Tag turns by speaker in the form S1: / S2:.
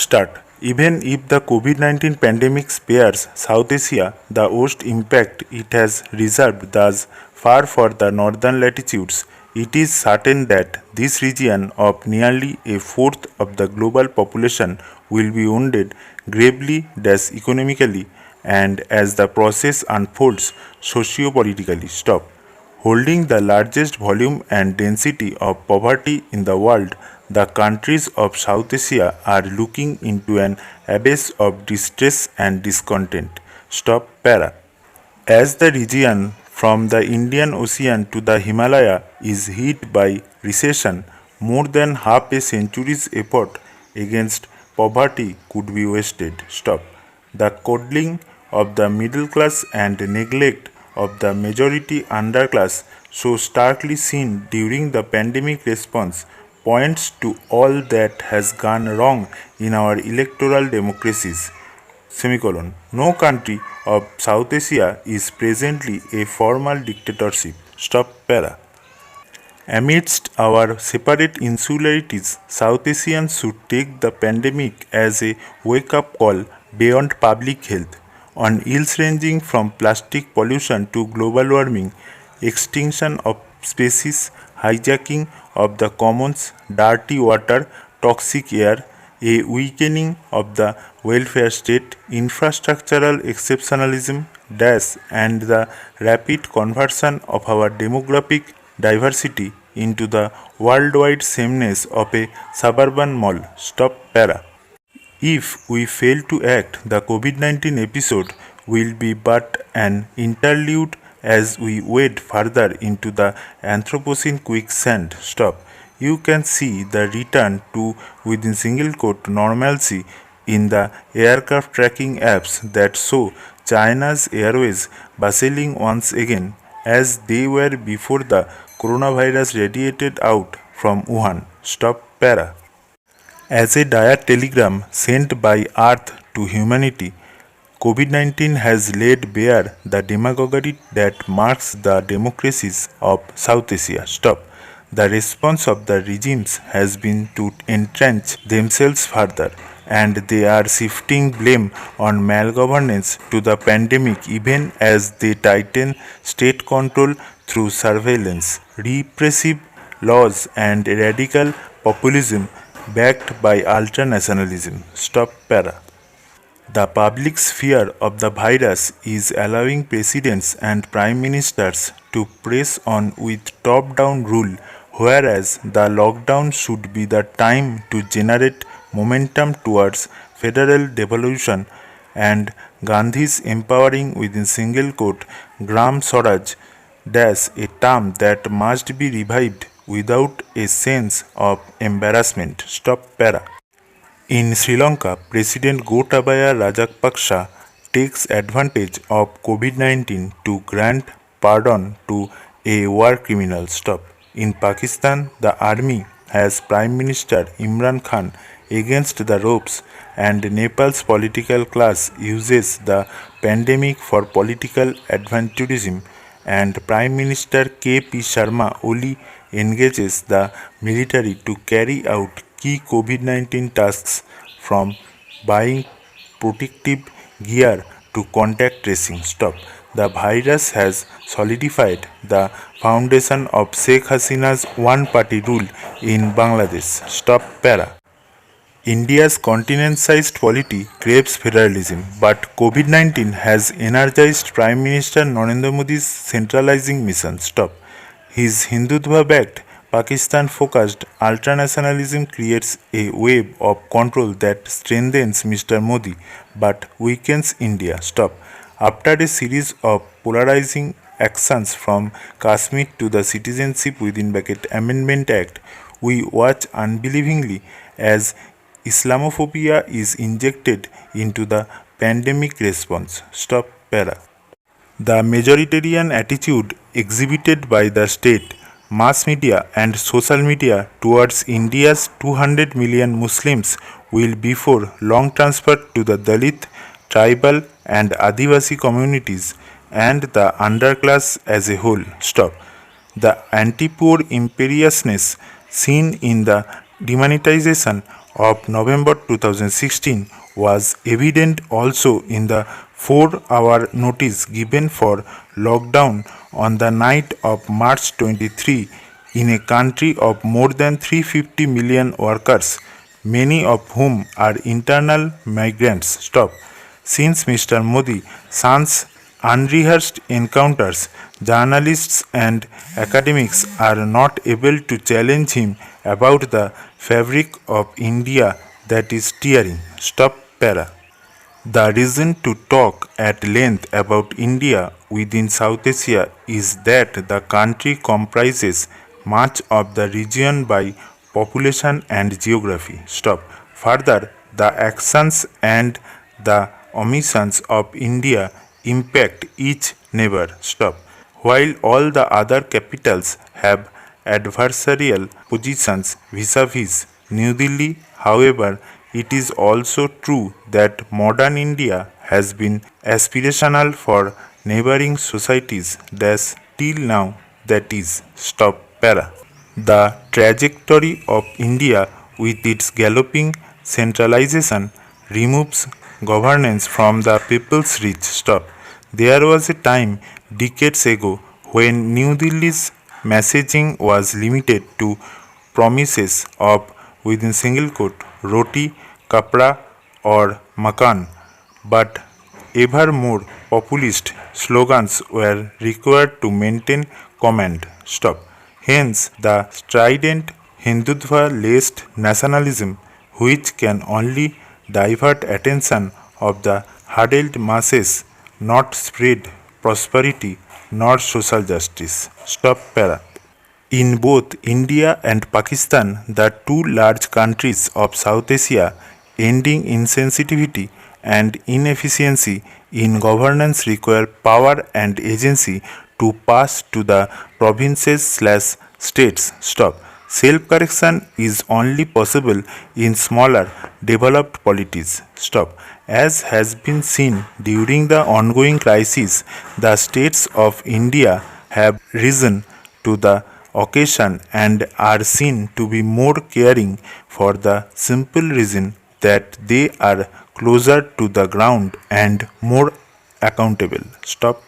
S1: Start. Even if the COVID 19 pandemic spares South Asia the worst impact it has reserved thus far for the northern latitudes, it is certain that this region of nearly a fourth of the global population will be wounded gravely economically and as the process unfolds socio-politically. Stop. Holding the largest volume and density of poverty in the world, the countries of South Asia are looking into an abyss of distress and discontent. Stop para. As the region from the Indian Ocean to the Himalaya is hit by recession, more than half a century's effort against poverty could be wasted. Stop. The coddling of the middle class and neglect of the majority underclass, so starkly seen during the pandemic response, points to all that has gone wrong in our electoral democracies. Semicolon. No country of South Asia is presently a formal dictatorship. Stop para. Amidst our separate insularities, South Asians should take the pandemic as a wake-up call beyond public health, on ills ranging from plastic pollution to global warming, extinction of species, hijacking of the commons, dirty water, toxic air, a weakening of the welfare state, infrastructural exceptionalism, and the rapid conversion of our demographic diversity into the worldwide sameness of a suburban mall. Stop para. If we fail to act, the COVID 19 episode will be but an interlude as we wade further into the Anthropocene quicksand. Stop. You can see the return to within single quote normalcy in the aircraft tracking apps that show China's airways bustling once again as they were before the coronavirus radiated out from Wuhan. Stop para. As a dire telegram sent by Earth to humanity, COVID 19 has laid bare the demagoguery that marks the democracies of South Asia. Stop. The response of the regimes has been to entrench themselves further, and they are shifting blame on malgovernance to the pandemic even as they tighten state control through surveillance, repressive laws, and radical populism backed by ultranationalism. Stop para. The public fear of the virus is allowing presidents and prime ministers to press on with top-down rule, whereas the lockdown should be the time to generate momentum towards federal devolution and Gandhi's empowering within single quote Gram Swaraj dash a term that must be revived without a sense of embarrassment. Stop para. In Sri Lanka, President Gotabaya Rajapaksa takes advantage of COVID 19 to grant pardon to a war criminal. Stop. In Pakistan, the army has Prime Minister Imran Khan against the ropes, and Nepal's political class uses the pandemic for political adventurism, and Prime Minister K.P. Sharma Oli engages the military to carry out key COVID 19 tasks from buying protective gear to contact tracing. Stop. The virus has solidified the foundation of Sheikh Hasina's one party rule in Bangladesh. Stop para. India's continent-sized polity craves federalism, but COVID-19 has energized Prime Minister Narendra Modi's centralizing mission. Stop. His Hindutva-backed, Pakistan-focused ultranationalism creates a wave of control that strengthens Mr. Modi but weakens India. Stop. After a series of polarizing actions from Kashmir to the Citizenship within bracket Amendment Act, we watch unbelievingly as Islamophobia is injected into the pandemic response. Stop para. The majoritarian attitude exhibited by the state, mass media and social media towards India's 200 million Muslims will before long transfer to the Dalit, tribal and Adivasi communities and the underclass as a whole. Stop. The anti-poor imperiousness seen in the demonetization of November 2016 was evident also in the 4-hour notice given for lockdown on the night of March 23 in a country of more than 350 million workers, many of whom are internal migrants. Stop. Since Mr. Modi sans unrehearsed encounters, journalists and academics are not able to challenge him about the fabric of India that is tearing. Stop para. The reason to talk at length about India within South Asia is that the country comprises much of the region by population and geography. Stop. Further, the actions and the omissions of India impact each neighbor. Stop. While all the other capitals have adversarial positions vis-a-vis New Delhi, however, it is also true that modern India has been aspirational for neighboring societies that till now that is stop para. The trajectory of India with its galloping centralization removes governance from the people's reach. Stop. There was a time decades ago when New Delhi's messaging was limited to promises of within single quote roti, kapra or makan, but ever more populist slogans were required to maintain command. Stop. Hence, the strident Hindutva-laced nationalism, which can only divert attention of the huddled masses, not spread prosperity nor social justice. Stop para. In both India and Pakistan, the two large countries of South Asia, ending insensitivity and inefficiency in governance require power and agency to pass to the provinces/states. Stop. Self-correction is only possible in smaller, developed polities. Stop. As has been seen during the ongoing crisis, the states of India have risen to the occasion and are seen to be more caring for the simple reason that they are closer to the ground and more accountable. Stop.